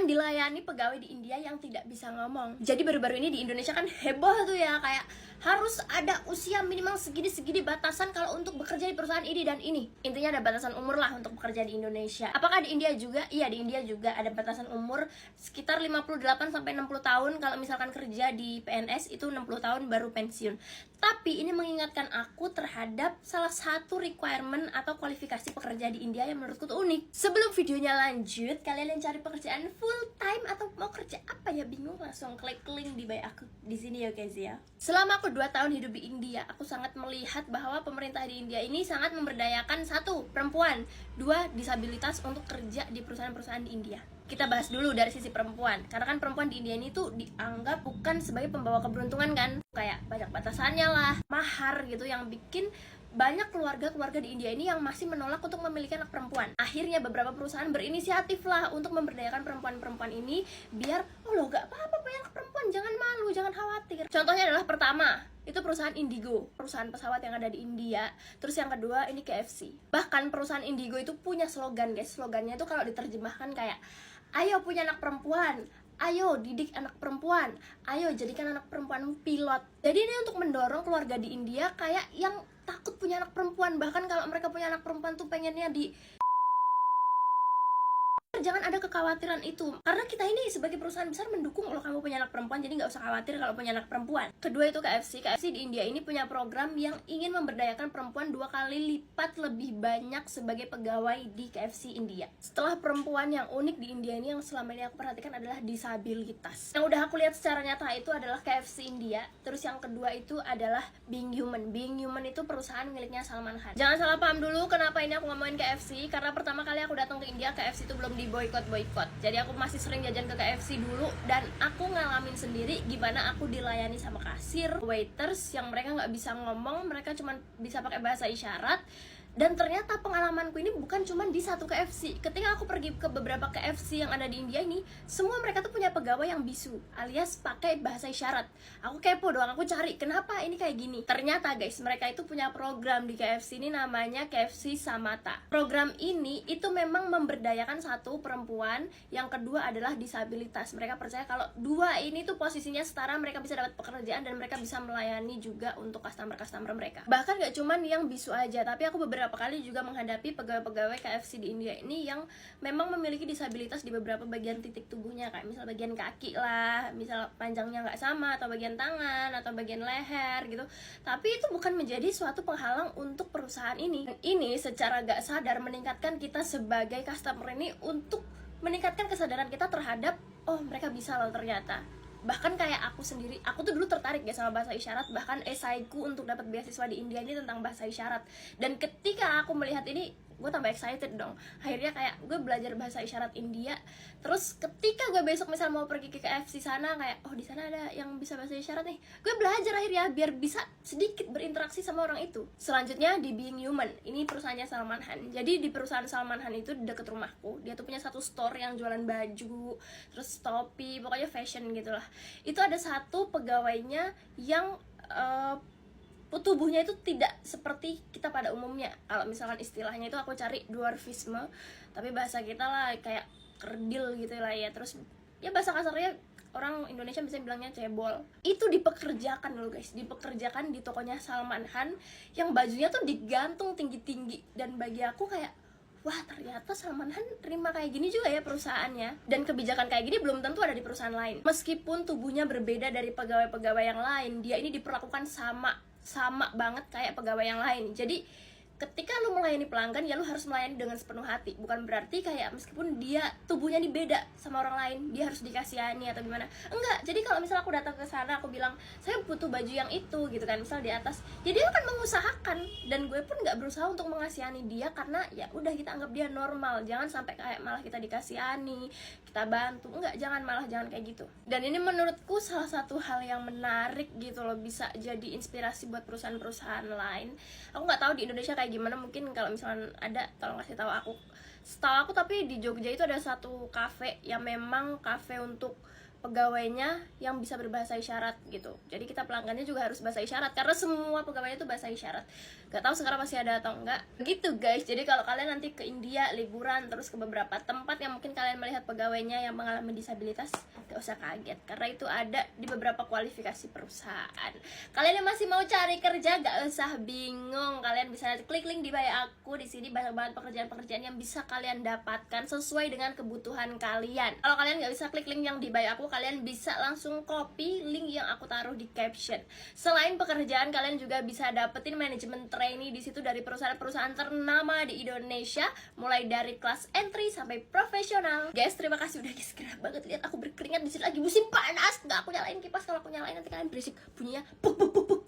akan dilayani pegawai di India yang tidak bisa ngomong. Jadi baru-baru ini di Indonesia kan heboh tuh ya, kayak harus ada usia minimal segini-segini batasan kalau untuk bekerja di perusahaan ini dan ini. Intinya ada batasan umur lah untuk bekerja di Indonesia. Apakah di India juga? Iya, di India juga ada batasan umur sekitar 58 sampai 60 tahun. Kalau misalkan kerja di PNS itu 60 tahun baru pensiun. Tapi ini mengingatkan aku terhadap salah satu requirement atau kualifikasi pekerja di India yang menurutku tuh unik. Sebelum videonya lanjut, kalian yang cari pekerjaan full time atau mau kerja apa ya bingung, langsung klik link di bio aku di sini ya guys ya. Selama aku 2 tahun hidup di India, aku sangat melihat bahwa pemerintah di India ini sangat memberdayakan 1. Perempuan, 2. Disabilitas untuk kerja di perusahaan-perusahaan di India. Kita bahas dulu dari sisi perempuan, karena kan perempuan di India ini tuh dianggap bukan sebagai pembawa keberuntungan kan, kayak banyak batasannya lah, mahar gitu, yang bikin banyak keluarga-keluarga di India ini yang masih menolak untuk memiliki anak perempuan. Akhirnya beberapa perusahaan berinisiatif lah untuk memberdayakan perempuan-perempuan ini biar, oh loh gak apa-apa punya anak perempuan, jangan malu, jangan khawatir. Contohnya adalah pertama, itu perusahaan Indigo, perusahaan pesawat yang ada di India. Terus yang kedua ini KFC. Bahkan perusahaan Indigo itu punya slogan guys, slogannya itu kalau diterjemahkan kayak, ayo punya anak perempuan, ayo didik anak perempuan, ayo jadikan anak perempuan pilot. Jadi ini untuk mendorong keluarga di India kayak yang takut punya anak perempuan. Bahkan kalau mereka punya anak perempuan tuh pengennya jangan ada kekhawatiran itu, karena kita ini sebagai perusahaan besar mendukung kalau kamu punya anak perempuan, jadi nggak usah khawatir kalau punya anak perempuan. Kedua itu KFC di India ini punya program yang ingin memberdayakan perempuan 2 kali lipat lebih banyak sebagai pegawai di KFC India. Setelah perempuan yang unik di India ini yang selama ini aku perhatikan adalah disabilitas. Yang udah aku lihat secara nyata itu adalah KFC India. Terus yang kedua itu adalah Being Human. Being Human itu perusahaan miliknya Salman Khan. Jangan salah paham dulu kenapa ini aku ngomongin KFC, karena pertama kali aku datang ke India KFC itu belum di boykot. Jadi aku masih sering jajan ke KFC dulu dan aku ngalamin sendiri gimana aku dilayani sama kasir, waiters yang mereka nggak bisa ngomong, mereka cuma bisa pakai bahasa isyarat. Dan ternyata pengalamanku ini bukan cuma di satu KFC. Ketika aku pergi ke beberapa KFC yang ada di India ini, semua mereka tuh punya pegawai yang bisu, alias pakai bahasa isyarat. Aku kepo doang, aku cari kenapa ini kayak gini. Ternyata guys, mereka itu punya program di KFC ini namanya KFC Samata. Program ini itu memang memberdayakan 1 perempuan, yang kedua adalah disabilitas. Mereka percaya kalau 2 ini tuh posisinya setara, mereka bisa dapat pekerjaan dan mereka bisa melayani juga untuk customer-customer mereka. Bahkan gak cuman yang bisu aja, tapi aku beberapa kali juga menghadapi pegawai-pegawai KFC di India ini yang memang memiliki disabilitas di beberapa bagian titik tubuhnya, kayak misal bagian kaki lah, misal panjangnya nggak sama, atau bagian tangan, atau bagian leher gitu. Tapi itu bukan menjadi suatu penghalang untuk perusahaan ini. Dan ini secara gak sadar meningkatkan kita sebagai customer ini untuk meningkatkan kesadaran kita terhadap, oh mereka bisa loh ternyata. Bahkan kayak aku sendiri, aku tuh dulu tertarik ya sama bahasa isyarat. Bahkan esaiku untuk dapat beasiswa di India ini tentang bahasa isyarat. Dan ketika aku melihat ini, gue tambah excited dong. Akhirnya kayak gue belajar bahasa isyarat India. Terus ketika gue besok misal mau pergi ke KFC sana, kayak oh di sana ada yang bisa bahasa isyarat nih, gue belajar akhirnya biar bisa sedikit berinteraksi sama orang itu. Selanjutnya di Being Human, ini perusahaannya Salman Khan. Jadi di perusahaan Salman Khan itu deket rumahku, dia tuh punya 1 store yang jualan baju, terus topi, pokoknya fashion gitu lah. Itu ada 1 pegawainya yang tubuhnya itu tidak seperti kita pada umumnya. Kalau misalkan istilahnya itu aku cari dwarfisme, tapi bahasa kita lah kayak kerdil gitu lah ya. Terus ya bahasa kasarnya orang Indonesia bisa bilangnya cebol. Itu dipekerjakan loh guys, dipekerjakan di tokonya Salman Khan yang bajunya tuh digantung tinggi-tinggi. Dan bagi aku kayak, wah ternyata Salman Khan terima kayak gini juga ya perusahaannya. Dan kebijakan kayak gini belum tentu ada di perusahaan lain. Meskipun tubuhnya berbeda dari pegawai-pegawai yang lain, dia ini diperlakukan sama banget kayak pegawai yang lain. Jadi ketika lu melayani pelanggan ya lu harus melayani dengan sepenuh hati. Bukan berarti kayak meskipun dia tubuhnya ini beda sama orang lain, dia harus dikasihani atau gimana. Enggak, jadi kalau misal aku datang ke sana, aku bilang saya butuh baju yang itu gitu kan, misal di atas, ya dia akan mengusahakan. Dan gue pun nggak berusaha untuk mengasihani dia, karena ya udah kita anggap dia normal. Jangan sampai kayak malah kita dikasihani, kita bantu. Enggak, jangan kayak gitu. Dan ini menurutku salah satu hal yang menarik gitu loh, bisa jadi inspirasi buat perusahaan-perusahaan lain. Aku nggak tahu di Indonesia kayak gimana, mungkin kalau misalnya ada tolong kasih tahu aku. Setahu aku tapi di Jogja itu ada 1 kafe yang memang kafe untuk pegawainya yang bisa berbahasa isyarat gitu. Jadi kita pelanggannya juga harus bahasa isyarat karena semua pegawainya itu bahasa isyarat. Gak tahu sekarang masih ada atau enggak. Gitu guys. Jadi kalau kalian nanti ke India liburan terus ke beberapa tempat yang mungkin kalian melihat pegawainya yang mengalami disabilitas, gak usah kaget karena itu ada di beberapa kualifikasi perusahaan. Kalian yang masih mau cari kerja gak usah bingung. Kalian bisa klik link di bio aku. Di sini banyak banget pekerjaan-pekerjaan yang bisa kalian dapatkan sesuai dengan kebutuhan kalian. Kalau kalian gak bisa klik link yang di bio aku, kalian bisa langsung copy link yang aku taruh di caption. Selain pekerjaan, kalian juga bisa dapetin manajemen trainee di situ dari perusahaan-perusahaan ternama di Indonesia, mulai dari kelas entry sampai profesional. Guys, terima kasih udah di-subscribe banget. Lihat aku berkeringat di sini lagi musim panas. Nggak aku nyalain kipas, kalau aku nyalain nanti kalian berisik bunyinya. Puk puk puk puk.